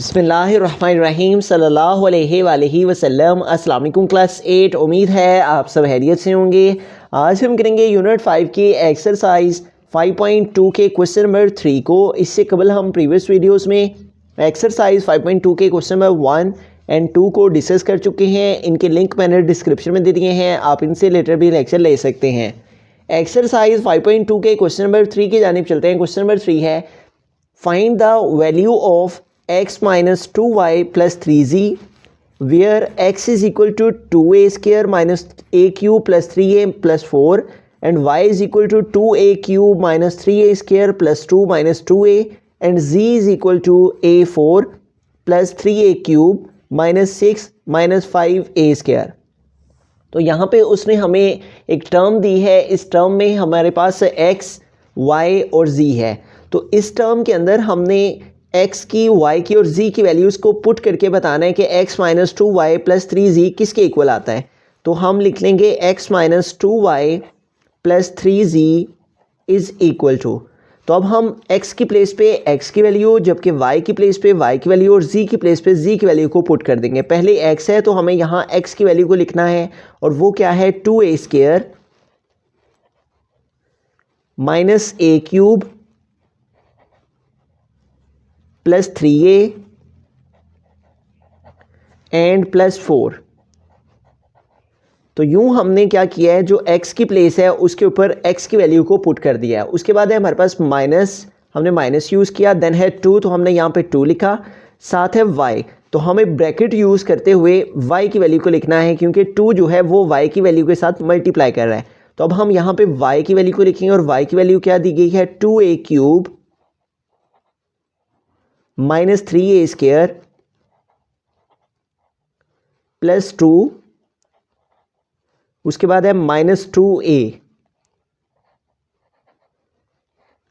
बिस्मिल्लाहिर्रहमानिर्रहीम सल्लल्लाहु अलैहि वसल्लम। अस्सलाम वालेकुम क्लास 8। उम्मीद है आप सब खैरियत से होंगे। आज हम करेंगे यूनिट 5 के एक्सरसाइज 5.2 के क्वेश्चन नंबर 3 को। इससे कबल हम प्रीवियस वीडियोस में एक्सरसाइज 5.2 के क्वेश्चन नंबर 1 एंड 2 को डिस्कस कर चुके हैं। इनके लिंक मैंने डिस्क्रिप्शन में दे दिए हैं, आप इनसे लेटर भी लेक्चर ले सकते हैं। एक्सरसाइज 5.2 के क्वेश्चन नंबर 3 की जानिब चलते हैं। क्वेश्चन नंबर 3 है find the value of x minus 2y plus 3z where x is equal to 2a square minus a cube plus 3a plus 4 and y is equal to 2a cube minus 3a square plus 2 minus 2a and z is equal to a4 plus 3a cube minus 6 minus 5a square। तो यहाँ पे उसने हमें एक term दी है। इस term में हमारे पास x, y और z है। तो इस टर्म के अंदर हमने x की, y की और z की वैल्यूज़ को पुट करके बताना है कि x minus 2y plus 3z किसके इक्वल आता है। तो हम लिख लेंगे x minus 2y plus 3z is equal to, तो अब हम x की प्लेस पे x की वैल्यू, जबकि y की प्लेस पे y की वैल्यू और z की प्लेस पे z की वैल्यू को पुट कर देंगे। पहले x है तो हमें यहाँ x की वैल्यू को लिखना है और वो क्या है 2a square minus a cube plus 3a and plus 4। तो यूं हमने क्या किया है, जो x की प्लेस है उसके ऊपर x की वैल्यू को पुट कर दिया है। उसके बाद है हमारे पास माइनस, हमने माइनस यूज़ किया, देन है 2 तो हमने यहाँ पे 2 लिखा, साथ है y तो हमें ब्रैकेट यूज़ करते हुए y की वैल्यू को लिखना है क्योंकि 2 जो है वो y की वैल्यू के साथ मल्टीप्लाई कर रहा है। तो अब हम यहाँ पे y की वैल्यू को लिखेंगे और y की वैल्यू क्या दी गई है 2a cube minus 3a square plus 2, उसके बाद है माइनस 2a,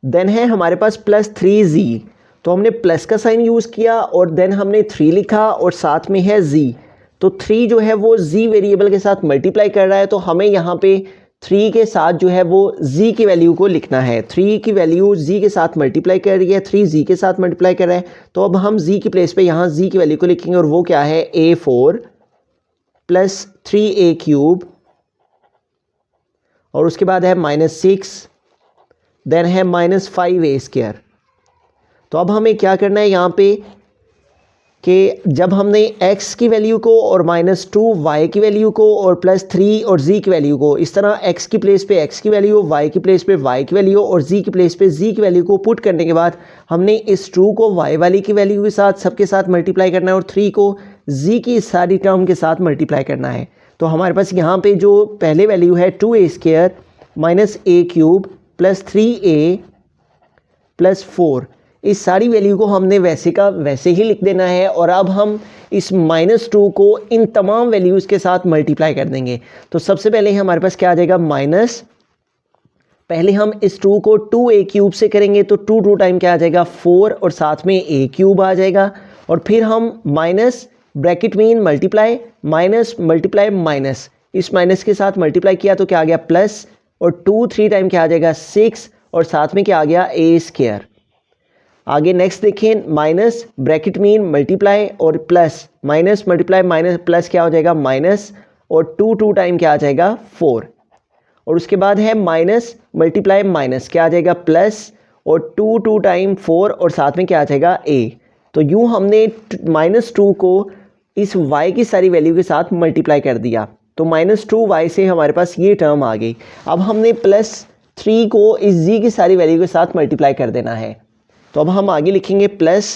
देन है हमारे पास प्लस 3z। तो हमने प्लस का साइन यूज़ किया और देन हमने 3 लिखा और साथ में है z। तो 3 जो है वो z वेरिएबल के साथ मल्टीप्लाई कर रहा है, तो हमें यहाँ पे 3 के साथ जो है वो z की वैल्यू को लिखना है। 3 की वैल्यू z के साथ मल्टीप्लाई कर रही है, 3 z के साथ मल्टीप्लाई कर रहा है। तो अब हम z की प्लेस पे यहाँ z की वैल्यू को लिखेंगे और वो क्या है a4 प्लस 3a क्यूब और उसके बाद है माइनस 6, देन है माइनस 5a स्क्वायर। तो अब हमें क्या करना है यहाँ पे कि जब हमने x की वैल्यू को और माइनस 2 y की वैल्यू को और प्लस 3 और z की वैल्यू को, इस तरह x की प्लेस पे x की वैल्यू, y की प्लेस पे y की वैल्यू और z की प्लेस पे z की वैल्यू को पुट करने के बाद हमने इस 2 को y वाली की वैल्यू के साथ सबके साथ मल्टीप्लाई करना है और 3 को z की सारी टर्म के साथ मल्टीप्लाई करना है। तो हमारे पास यहाँ पे जो पहले वैल्यू है 2a square minus a cube plus 3a plus 4, इस सारी वैल्यू को हमने वैसे का वैसे ही लिख देना है। और अब हम इस माइनस 2 को इन तमाम वैल्यूज़ के साथ मल्टीप्लाई कर देंगे। तो सबसे पहले हमारे पास क्या आ जाएगा माइनस, पहले हम इस 2 को 2a क्यूब से करेंगे तो 2 टाइम क्या आ जाएगा 4 और साथ में a क्यूब आ जाएगा। और फिर हम minus bracket mean multiply minus multiply minus, इस माइनस के साथ मल्टीप्लाई किया तो क्या आ गया प्लस, और 3 टाइम क्या आ जाएगा 6 और साथ में क्या आ गया a स्क्वायर। आगे नेक्स्ट देखें, माइनस ब्रैकेट मीन मल्टीप्लाई और plus, minus multiply minus plus क्या हो जाएगा माइनस, और 2 टाइम क्या आ जाएगा 4, और उसके बाद है माइनस मल्टीप्लाई माइनस क्या आ जाएगा प्लस, और 2 टाइम 4 और साथ में क्या आ जाएगा a। तो यूँ हमने माइनस 2 को इस y की सारी वैल्यू के साथ मल्टीप्लाई कर दिया, तो माइनस 2y से हमारे पास ये टर्म आ गई। अब हमने प्लस 3 को इस z की सारी वैल्यू के साथ मल्टीप्लाई कर देना है। तो अब हम आगे लिखेंगे प्लस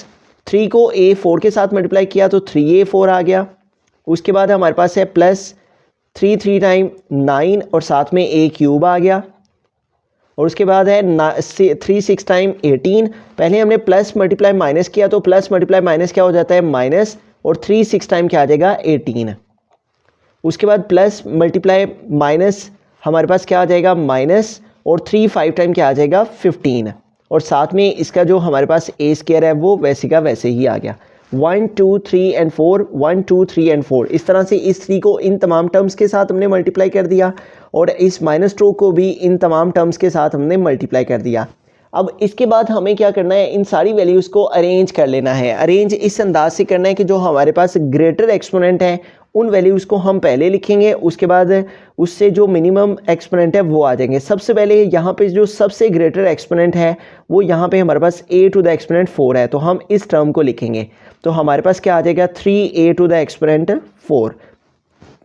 3 को a4 के साथ मल्टीप्लाई किया तो 3a4 आ गया। उसके बाद हमारे पास है प्लस 3 टाइम 9 और साथ में a क्यूब आ गया, और उसके बाद है 3 टाइम 18। पहले हमने प्लस मल्टीप्लाई माइनस किया तो प्लस मल्टीप्लाई माइनस क्या हो जाता है माइनस, और 3 टाइम क्या आ जाएगा 18। उसके बाद प्लस मल्टीप्लाई माइनस हमारे पास क्या आ जाएगा माइनस, और 5 टाइम क्या आ जाएगा 15, और साथ में इसका जो हमारे पास a स्क्वायर है वो वैसे का वैसे ही आ गया। 1 2 3 एंड 4, 1 2 3 एंड 4, इस तरह से इस 3 को इन तमाम टर्म्स के साथ हमने मल्टीप्लाई कर दिया और इस माइनस 2 को भी इन तमाम टर्म्स के साथ हमने मल्टीप्लाई कर दिया। अब इसके बाद हमें क्या करना है, इन सारी वैल्यूज़ को अरेंज कर लेना है। अरेंज इस अंदाज से करना है कि जो हमारे पास ग्रेटर एक्सपोनेंट है उन वैल्यूज़ को हम पहले लिखेंगे, उसके बाद उससे जो मिनिमम एक्सपोनेंट है वो आ जाएंगे। सबसे पहले यहाँ पे जो सबसे ग्रेटर एक्सपोनेंट है वो यहाँ पे हमारे पास a टू द एक्सपोनेंट 4 है, तो हम इस टर्म को लिखेंगे। तो हमारे पास क्या आ जाएगा, 3a to the exponent 4।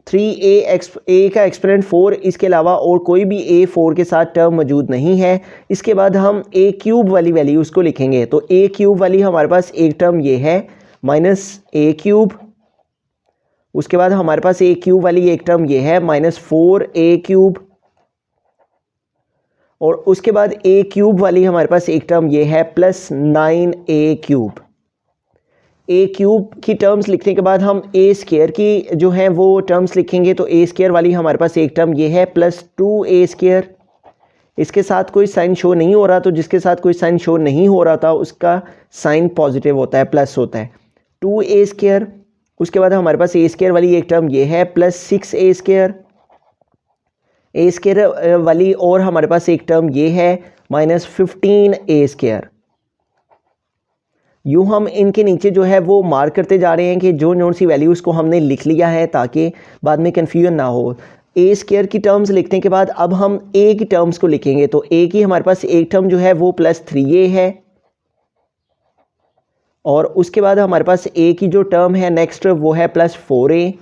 3a का एक्सपोनेंट 4, इसके अलावा और कोई भी a 4 के साथ टर्म मौजूद नहीं है। इसके बाद हम a क्यूब वाली वैल्यू उसको लिखेंगे। तो a क्यूब वाली हमारे पास एक टर्म ये है -a क्यूब, उसके बाद हमारे पास a क्यूब वाली एक टर्म ये है -4a क्यूब, और उसके बाद a क्यूब वाली हमारे पास एक टर्म ये है +9a क्यूब। a क्यूब की टर्म्स लिखने के बाद हम a स्क्वायर की जो है वो टर्म्स लिखेंगे। तो a स्क्वायर वाली हमारे पास एक टर्म ये है +2a स्क्वायर। इसके साथ कोई साइन शो नहीं हो रहा, तो जिसके साथ कोई साइन शो नहीं हो रहा था उसका साइन पॉजिटिव होता है, प्लस होता है, 2a स्क्वायर। उसके बाद हमारे पास a स्क्वायर वाली एक टर्म ये है +6a स्क्वायर। a स्क्वायर वाली और हमारे पास एक टर्म ये है -15a स्क्वायर। यूँ हम इनके नीचे जो है वो मार्क करते जा रहे हैं कि जो सी वैल्यूज़ को हमने लिख लिया है ताकि बाद में कन्फ्यूजन ना हो। a स्क्वायर की टर्म्स लिखने के बाद अब हम a की टर्म्स को लिखेंगे। तो a की हमारे पास एक टर्म जो है वो +3a है, और उसके बाद हमारे पास a की जो टर्म है नेक्स्ट वो है +4a,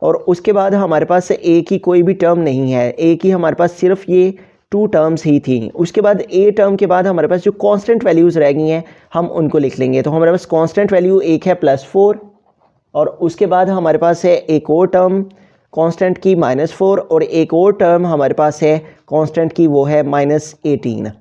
और उसके बाद हमारे पास a की कोई भी टर्म नहीं है। a की हमारे पास सिर्फ ये 2 टर्म्स ही थी। उसके बाद a टर्म के बाद हमारे पास जो कांस्टेंट वैल्यूज़ रह गई हैं हम उनको लिख लेंगे। तो हमारे पास कांस्टेंट वैल्यू एक है +4, और उसके बाद हमारे पास है एक और टर्म कांस्टेंट की -4, और एक और टर्म हमारे पास है कांस्टेंट की वो है -18।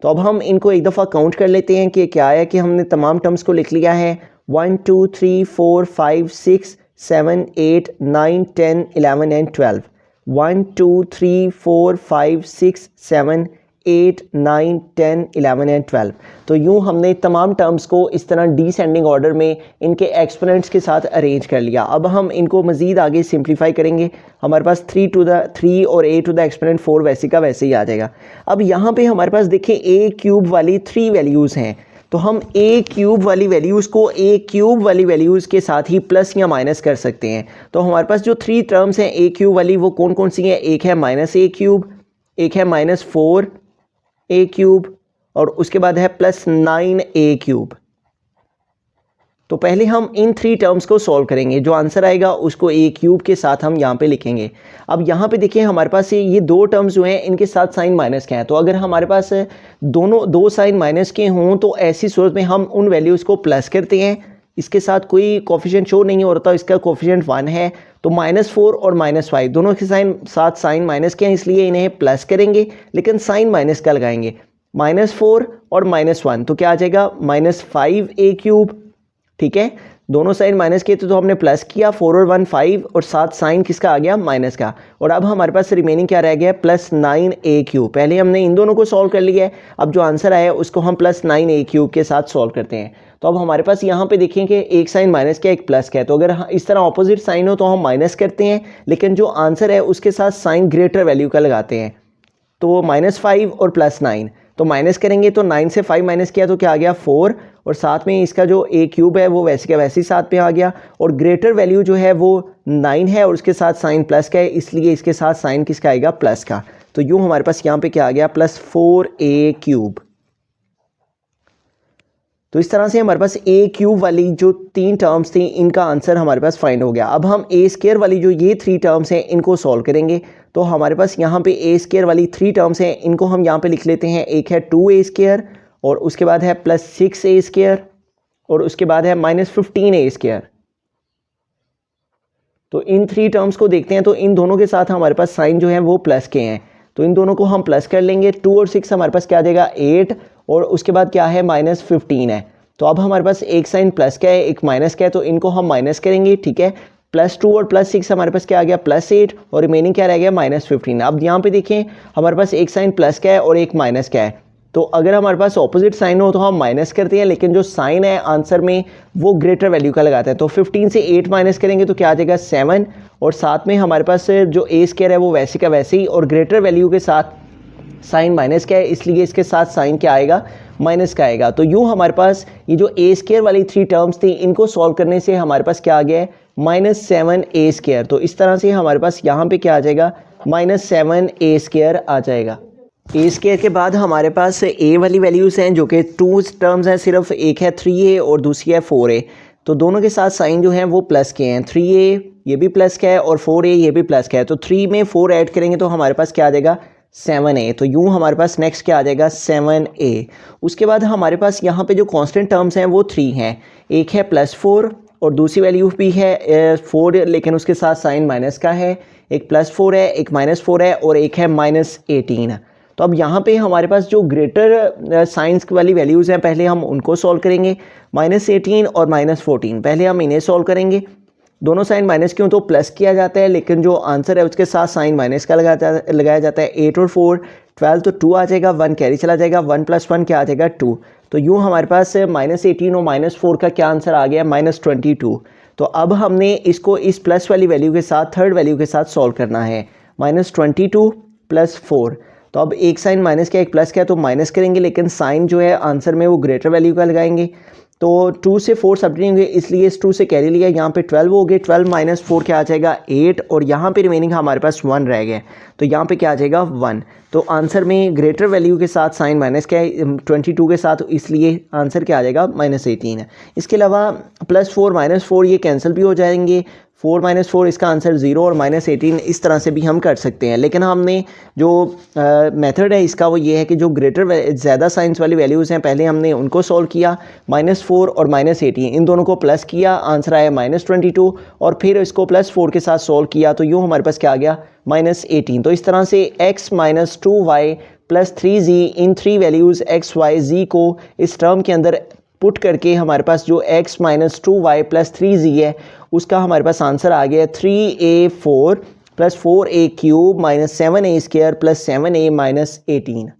तो अब हम इनको एक दफ़ा काउंट कर लेते हैं कि क्या है कि हमने तमाम टर्म्स को लिख लिया है। 1 2 3 4 5 6 7 8 9 10 11 एंड 12। 1 2 3 4 5 6 7 8 9 10 11 एंड 12। तो यूँ हमने तमाम टर्म्स को इस तरह डिसेंडिंग ऑर्डर में इनके एक्सपोनेंट्स के साथ अरेंज कर लिया। अब हम इनको मज़ीद आगे सिंप्लीफाई करेंगे। हमारे पास 3 और a टू द एक्सपोनेंट 4 वैसे का वैसे ही आ जाएगा। अब यहाँ पे हमारे पास देखिए a क्यूब वाली 3 वैल्यूज़ हैं, तो हम a क्यूब वाली वैल्यूज़ को a क्यूब वाली वैल्यूज़ के साथ ही प्लस या माइनस कर सकते हैं। तो हमारे पास जो 3 टर्म्स हैं a क्यूब वाली वो कौन कौन सी हैं, एक है -a क्यूब, एक है -4a क्यूब, और उसके बाद है +9a क्यूब। तो पहले हम इन 3 टर्म्स को सॉल्व करेंगे, जो आंसर आएगा उसको a क्यूब के साथ हम यहाँ पे लिखेंगे। अब यहाँ पे देखिए हमारे पास ये 2 टर्म्स जो हैं इनके साथ साइन माइनस के हैं, तो अगर हमारे पास दोनों 2 साइन माइनस के हों तो ऐसी सूरत में हम उन वैल्यूज़ को प्लस करते हैं। इसके साथ कोई कोफिशिएंट शो नहीं हो रहा था, इसका कोफिशिएंट 1 है, तो -4 और -5 दोनों के साथ साइन माइनस के हैं, इसलिए इन्हें प्लस करेंगे लेकिन साइन माइनस का लगाएंगे। -4 और -1 तो क्या आ जाएगा, -5a क्यूब। ठीक है, दोनों साइन माइनस के तो हमने प्लस किया, 4 और 1 5, और साथ साइन किसका आ गया, माइनस का। और अब हमारे पास रिमेनिंग क्या रह गया, +9a क्यूब। पहले हमने इन दोनों को सॉल्व कर लिया है, अब जो आंसर आया उसको हम +9a क्यूब के साथ सॉल्व करते हैं। तो अब हमारे पास यहाँ पे देखें कि एक साइन माइनस का एक प्लस का है, तो अगर इस तरह ऑपोजिट साइन हो तो हम माइनस करते हैं, लेकिन जो आंसर है उसके साथ साइन ग्रेटर वैल्यू का लगाते हैं। तो -5 और +9, तो माइनस करेंगे तो 9 से 5 माइनस किया तो क्या आ गया, 4, और साथ में इसका जो a क्यूब है वो वैसे का वैसे ही साथ में आ गया, और ग्रेटर वैल्यू जो है वो 9 है और उसके साथ साइन प्लस का है, इसलिए इसके साथ साइन किसका आएगा, प्लस का। तो यूँ हमारे पास यहाँ पे क्या आ गया, +4a क्यूब। तो इस तरह से हमारे पास a क्यूब वाली जो 3 टर्म्स थी इनका आंसर हमारे पास फाइंड हो गया। अब हम a स्क्वायर वाली जो ये 3 टर्म्स हैं इनको सॉल्व करेंगे। तो हमारे पास यहाँ पे a स्क्वायर वाली 3 टर्म्स हैं, इनको हम यहाँ पे लिख लेते हैं। एक है 2a स्क्वायर, और उसके बाद है +6a स्क्वायर, और उसके बाद है -15a स्क्वायर। तो इन 3 टर्म्स को देखते हैं, तो इन दोनों के साथ हमारे पास साइन जो है वो प्लस के हैं, तो इन दोनों को हम प्लस कर लेंगे। 2 और 6 हमारे पास क्या आ जाएगा, 8, और उसके बाद क्या है, -15 है। तो अब हमारे पास एक साइन प्लस का है, एक माइनस का है, तो इनको हम माइनस करेंगे। ठीक है, +2 और +6 हमारे पास क्या आ गया, +8, और रिमेनिंग क्या रह गया, -15। अब यहाँ पे देखें हमारे पास एक साइन प्लस का है और एक माइनस का है, तो अगर हमारे पास ऑपोजिट साइन हो तो हम माइनस करते हैं, लेकिन जो साइन है आंसर में वो ग्रेटर वैल्यू का लगाते हैं। तो 15 से 8 माइनस करेंगे तो क्या आ जाएगा, 7, और साथ में हमारे पास जो a स्क्वायर है वो वैसे का वैसे ही और ग्रेटर वैल्यू के साथ साइन माइनस का है, इसलिए इसके साथ साइन क्या आएगा, माइनस का आएगा। तो यूँ हमारे पास ये जो ए स्क्वायर वाली 3 टर्म्स थी, इनको सॉल्व करने से हमारे पास क्या आ गया है, -7a²। तो इस तरह से हमारे पास यहाँ पे क्या आ जाएगा, -7a² आ जाएगा। ए स्क्वायर के बाद हमारे पास ए वाली वैल्यूज़ हैं जो कि 2 टर्म्स हैं, सिर्फ एक है 3a और दूसरी है 4a। तो दोनों के साथ साइन जो हैं वो प्लस के हैं, 3a ये भी प्लस का है और 4a ये भी प्लस का है। तो 3 में 4 ऐड करेंगे तो हमारे पास क्या आ जाएगा, 7a। तो यूँ हमारे पास नेक्स्ट क्या आ जाएगा, 7a। उसके बाद हमारे पास यहाँ पे जो कांस्टेंट टर्म्स हैं वो 3 हैं, एक है +4 और दूसरी वैल्यू भी है 4 लेकिन उसके साथ साइन माइनस का है, एक +4 है, एक -4 है और एक है -18। तो अब यहाँ पे हमारे पास जो ग्रेटर साइंस वाली वैल्यूज़ हैं पहले हम उनको सॉल्व करेंगे, -18 और -14 पहले हम इन्हें सॉल्व करेंगे। दोनों साइन माइनस क्यों, तो प्लस किया जाता है लेकिन जो आंसर है उसके साथ साइन माइनस का लगाया जाता है। 8 और 4 12 तो 2 आ जाएगा, 1 कैरी चला जाएगा, 1 + 1 क्या आ जाएगा, 2। तो यूँ हमारे पास -18 और -4 का क्या आंसर आ गया, -22। तो अब हमने इसको इस प्लस वाली वैल्यू के साथ थर्ड वैल्यू के साथ सॉल्व करना है, -22 + 4। तो अब एक साइन माइनस का एक प्लस का तो माइनस करेंगे, लेकिन साइन जो है आंसर में वो ग्रेटर वैल्यू का लगाएंगे। तो 2 से 4 सब्ट्रैक्ट होंगे, इसलिए इस 2 से कैरी लिया, यहाँ पे 12 हो गए, 12 - 4 क्या आ जाएगा, 8 और यहाँ पे रिमेनिंग हमारे पास 1 रह गया। तो यहाँ पे क्या आ जाएगा, 1। तो आंसर में ग्रेटर वैल्यू के साथ साइन माइनस का है 22 के साथ, इसलिए आंसर क्या आ जाएगा, -18। इसके अलावा +4 -4 ये कैंसिल भी हो जाएंगे, 4 - 4 इसका आंसर 0 और -18 इस तरह से भी हम कर सकते हैं। लेकिन हमने जो मेथड है इसका वो ये है कि जो ग्रेटर ज़्यादा साइंस वाली वैल्यूज़ हैं पहले हमने उनको सॉल्व किया, -4 और -18 इन दोनों को प्लस किया, आंसर आया -22 और फिर इसको +4 के साथ सॉल्व किया, तो यूँ हमारे पास क्या आ गया, -18। तो इस तरह से x - 2y + 3z इन 3 वैल्यूज़ x, y, z को इस टर्म के अंदर पुट करके हमारे पास जो x - 2y + 3z है उसका हमारे पास आंसर आ गया 3a4 + 4a³ - 7a² + 7a - 18।